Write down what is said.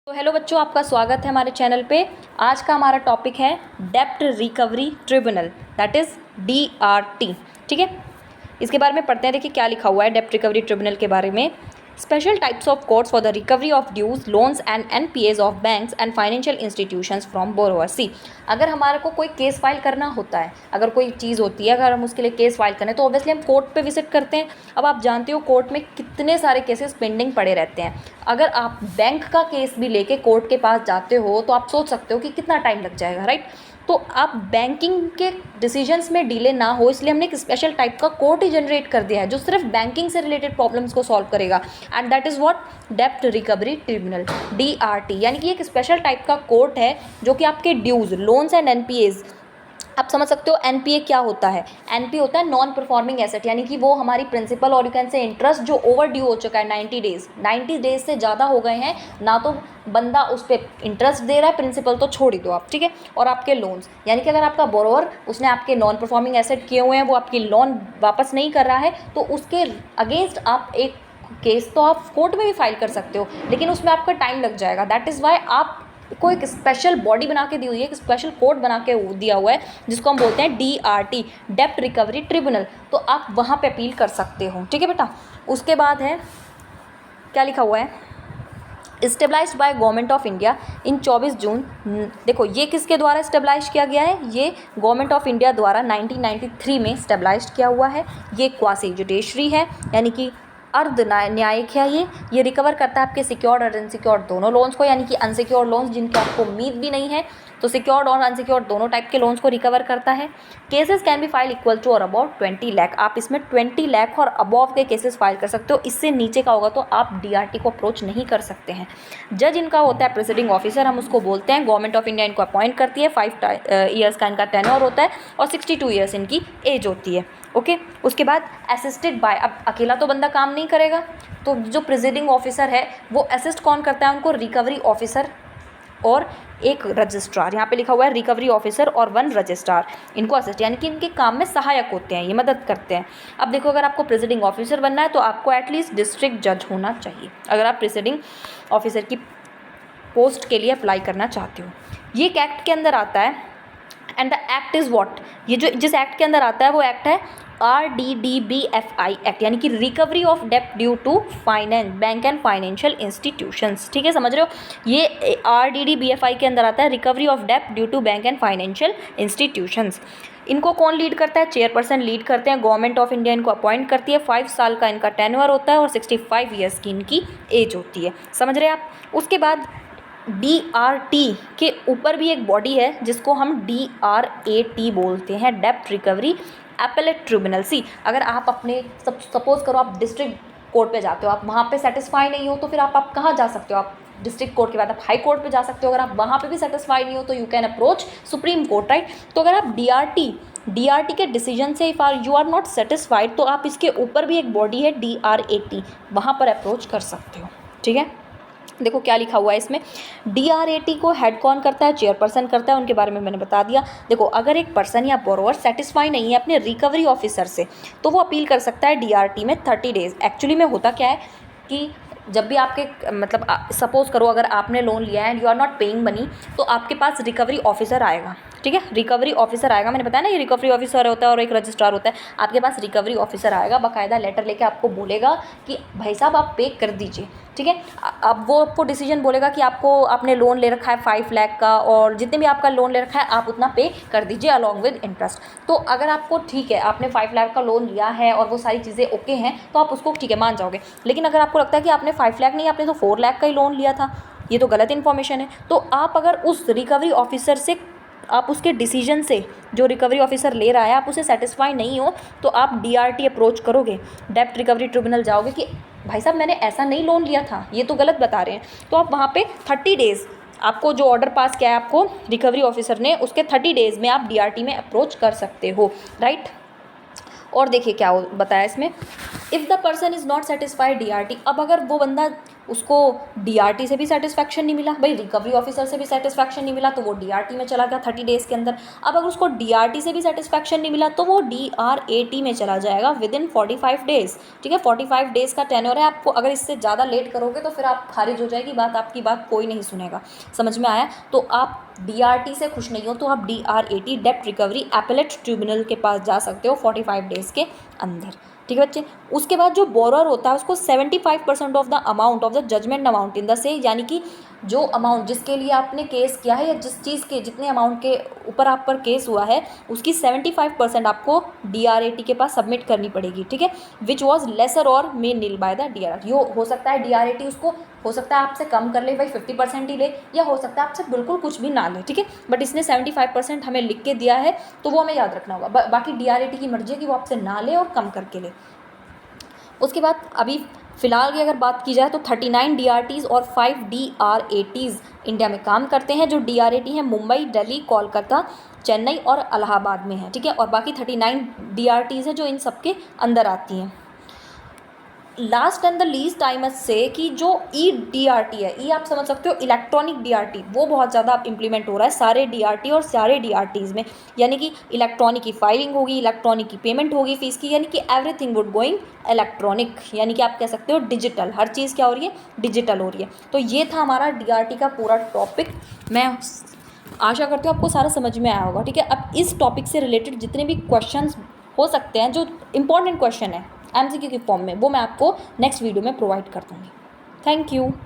तो हेलो बच्चों, आपका स्वागत है हमारे चैनल पे। आज का हमारा टॉपिक है डेब्ट recovery tribunal, that is DRT। ठीक है, इसके बारे में पढ़ते हैं। देखिए क्या लिखा हुआ है डेब्ट रिकवरी ट्रिब्यूनल के बारे में। Special types of courts for the recovery of dues, loans and NPAs of banks and financial institutions from borrower. See, अगर हमारे को कोई केस फाइल करना होता है, अगर कोई चीज़ होती है, अगर हम उसके लिए केस फाइल करें तो ऑब्वियसली हम कोर्ट पे विजिट करते हैं। अब आप जानते हो कोर्ट में कितने सारे केसेस पेंडिंग पड़े रहते हैं। अगर आप बैंक का केस भी लेके कोर्ट के पास जाते हो तो आप सोच सकते हो कि कितना टाइम लग जाएगा, राइट। तो आप बैंकिंग के डिसीजंस में डिले ना हो, इसलिए हमने एक स्पेशल टाइप का कोर्ट ही जनरेट कर दिया है जो सिर्फ बैंकिंग से रिलेटेड प्रॉब्लम्स को सॉल्व करेगा, एंड दैट इज़ व्हाट डेब्ट रिकवरी ट्रिब्यूनल, DRT। यानी कि एक स्पेशल टाइप का कोर्ट है जो कि आपके ड्यूज, लोन्स एंड NPAs, आप समझ सकते हो NPA क्या होता है। NPA होता है नॉन परफॉर्मिंग एसेट, यानी कि वो हमारी प्रिंसिपल और यू कैन से इंटरेस्ट जो ओवर ड्यू हो चुका है 90 डेज से ज़्यादा हो गए हैं ना, तो बंदा उस पर इंटरेस्ट दे रहा है, प्रिंसिपल तो छोड़ ही दो आप, ठीक है। और आपके लोन्स, यानी कि अगर आपका बोरोवर उसने आपके नॉन परफॉर्मिंग एसेट किए हुए हैं, वो आपकी लोन वापस नहीं कर रहा है, तो उसके अगेंस्ट आप एक केस तो आप कोर्ट में भी फाइल कर सकते हो, लेकिन उसमें आपका टाइम लग जाएगा। दैट इज़ वाई आप को एक स्पेशल बॉडी बना के दी हुई है, एक स्पेशल कोर्ट बना के दिया हुआ है जिसको हम बोलते हैं DRT, डेब्ट रिकवरी ट्रिब्यूनल। तो आप वहाँ पे अपील कर सकते हो, ठीक है बेटा। उसके बाद है क्या लिखा हुआ है, established by government of India in 24 June. देखो ये किसके द्वारा इस्टेब्लाइज किया गया है, ये गवर्नमेंट ऑफ इंडिया द्वारा 1993 में इस्टेब्लाइज किया हुआ है। ये क्वासी जुडिशरी है, यानी कि अर्ध न्यायिक है। ये रिकवर करता है आपके सिक्योर्ड और अनसिक्योर्ड दोनों लोन्स को, यानी कि अनसिक्योर्ड लोन्स जिनकी आपको उम्मीद भी नहीं है, तो सिक्योर्ड और अनसिक्योर्ड दोनों टाइप के लोन्स को रिकवर करता है। Cases can be file equal to और अबाउट 20 लाख। आप इसमें 20 लाख और अबव के केसेस फाइल कर सकते हो। इससे नीचे का होगा तो आप DRT को अप्रोच नहीं कर सकते हैं। जज इनका होता है प्रेसिडिंग ऑफिसर, हम उसको बोलते हैं। गवर्नमेंट ऑफ इंडिया इनको अपॉइंट करती है। 5 ईयर्स का इनका टेन्योर होता है और 62 ईयर्स इनकी एज होती है। ओके, उसके बाद असिस्टेड बाय, अब अकेला तो बंदा काम नहीं करेगा, तो जो प्रेसिडिंग ऑफिसर है वो असिस्ट कौन करता है उनको, रिकवरी ऑफिसर और एक रजिस्ट्रार। यहाँ पे लिखा हुआ है रिकवरी ऑफिसर और 1 रजिस्ट्रार, इनको असिस्ट, यानी कि इनके काम में सहायक होते हैं, ये मदद करते हैं। अब देखो, अगर आपको प्रेसिडिंग ऑफिसर बनना है तो आपको एटलीस्ट डिस्ट्रिक्ट जज होना चाहिए अगर आप प्रेसिडिंग ऑफिसर की पोस्ट के लिए अप्लाई करना चाहते हो। ये एक एक्ट के अंदर आता है, and the act is what, ये जो जिस एक्ट के अंदर आता है वो एक्ट है RDDBFI एक्ट, यानी कि रिकवरी ऑफ डेब्ट due to finance, bank and financial institutions. ठीक है, समझ रहे हो, ये RDDBFI के अंदर आता है, रिकवरी ऑफ डेब्ट due to bank and financial institutions. इनको कौन लीड करता है, चेयरपर्सन लीड करते हैं। गवर्नमेंट ऑफ इंडिया इनको अपॉइंट करती है। 5 साल का इनका टेन्योर होता है और 65 ईयर्स की इनकी एज होती है, समझ रहे हैं आप। उसके बाद DRT के ऊपर भी एक बॉडी है जिसको हम DRAT बोलते हैं, डेब्ट रिकवरी एपेलेट ट्रिब्यूनल। सी, अगर आप अपने सपोज करो आप डिस्ट्रिक्ट कोर्ट पे जाते हो, आप वहाँ पे सेटिस्फाई नहीं हो तो फिर आप कहाँ जा सकते हो, आप डिस्ट्रिक्ट कोर्ट के बाद आप हाई कोर्ट पे जा सकते हो। अगर आप वहाँ पे भी सेटिस्फाई नहीं हो तो you can approach supreme court, right. तो अगर आप DRT के डिसीजन से if you are not satisfied तो आप इसके ऊपर भी एक बॉडी है DRAT, वहाँ पर अप्रोच कर सकते हो, ठीक है। देखो क्या लिखा हुआ है इसमें, DRAT को हेड कौन करता है, चेयरपर्सन करता है, उनके बारे में मैंने बता दिया। देखो, अगर एक पर्सन या बोरोवर सेटिस्फाई नहीं है अपने रिकवरी ऑफिसर से तो वो अपील कर सकता है DRT में 30 डेज। एक्चुअली में होता क्या है कि जब भी आपके मतलब सपोज करो अगर आपने लोन लिया है and you are not paying money, तो आपके पास रिकवरी ऑफिसर आएगा, ठीक है। रिकवरी ऑफिसर आएगा, मैंने बताया ना ये रिकवरी ऑफिसर होता है और एक रजिस्ट्रार होता है। आपके पास रिकवरी ऑफिसर आएगा, बाकायदा लेटर लेके आपको बोलेगा कि भाई साहब आप पे कर दीजिए, ठीक है। अब वो आपको डिसीजन बोलेगा कि आपने लोन ले रखा है 5 लाख का, और जितने भी आपका लोन ले रखा है आप उतना पे कर दीजिए अलॉन्ग विद इंटरेस्ट। तो अगर आपको ठीक है, आपने 5 लाख का लोन लिया है और वो सारी चीज़ें ओके हैं तो आप उसको ठीक है मान जाओगे। लेकिन अगर आपको लगता है कि आपने 5 लाख नहीं, आपने तो 4 लाख का ही लोन लिया था, ये तो गलत इन्फॉर्मेशन है, तो आप अगर उस रिकवरी ऑफिसर से, आप उसके डिसीजन से, जो रिकवरी ऑफिसर ले रहा है, आप उसे सेटिस्फाई नहीं हो तो आप DRT अप्रोच करोगे, डेब्ट रिकवरी ट्रिब्यूनल जाओगे कि भाई साहब मैंने ऐसा नहीं लोन लिया था, ये तो गलत बता रहे हैं। तो आप वहाँ पे 30 डेज़, आपको जो ऑर्डर पास किया है आपको रिकवरी ऑफिसर ने, उसके 30 डेज़ में आप DRT में अप्रोच कर सकते हो, राइट। और देखिए क्या बताया इसमें, if the person is not satisfied DRT, अब अगर वो बंदा उसको DRT से भी सेटिस्फैक्शन नहीं मिला, भाई रिकवरी ऑफिसर से भी सेटिस्फैक्शन नहीं मिला तो वो DRT में चला गया 30 डेज़ के अंदर। अब अगर उसको DRT से भी सेटिस्फैक्शन नहीं मिला तो वो DRAT में चला जाएगा विदिन 45 डेज़। ठीक है, 45 डेज़ का टेन्योर है। आपको अगर इससे ज़्यादा लेट करोगे तो फिर आप खारिज हो जाएगी बात, आपकी बात कोई नहीं सुनेगा। समझ में आया? तो आप DRT से खुश नहीं हो तो आप DRAT डेप्ट रिकवरी एपेलेट ट्रिब्यूनल के पास जा सकते हो 45 डेज़ के अंदर। ठीक है बच्चे। उसके बाद जो बोरर होता है उसको 75% of the amount of the judgment amount in the say, यानी कि जो अमाउंट जिसके लिए आपने केस किया है या जिस चीज़ के जितने अमाउंट के ऊपर आप पर केस हुआ है उसकी 75% आपको DRAT के पास सबमिट करनी पड़ेगी। ठीक है, विच वॉज लेसर और मे नील बाय द DRAT। यो हो सकता है DRAT उसको हो सकता है आपसे कम कर ले, भाई 50% ही ले, या हो सकता है आपसे बिल्कुल कुछ भी ना ले। ठीक है, बट इसने 75% हमें लिख के दिया है तो वो हमें याद रखना होगा। बाकी DRAT की मर्जी है कि वो आपसे ना ले और कम करके ले। उसके बाद अभी फ़िलहाल की अगर बात की जाए तो 39 DRTs और 5 DRATs इंडिया में काम करते हैं। जो DRAT है मुंबई, दिल्ली, कोलकाता, चेन्नई और इलाहाबाद में है। ठीक है, और बाकी 39 DRTs हैं जो इन सब के अंदर आती हैं। Last and the least I must say कि जो DRT है, आप समझ सकते हो इलेक्ट्रॉनिक DRT, वो बहुत ज़्यादा अब इम्प्लीमेंट हो रहा है सारे DRT और सारे DRTs में। यानी कि इलेक्ट्रॉनिक की फाइलिंग होगी, इलेक्ट्रॉनिक की पेमेंट होगी फ़ीस की, यानी कि एवरीथिंग वुड गोइंग इलेक्ट्रॉनिक, यानी कि आप कह सकते हो डिजिटल। हर चीज़ क्या हो रही है? डिजिटल हो रही है। तो ये था हमारा DRT का पूरा टॉपिक। मैं आशा करती हूँ आपको सारा समझ में आया होगा। ठीक है, अब इस टॉपिक से रिलेटेड जितने भी क्वेश्चंस हो सकते हैं, जो इंपॉर्टेंट क्वेश्चन है MCQ की फॉर्म में, वो मैं आपको नेक्स्ट वीडियो में प्रोवाइड कर दूँगी। Thank you.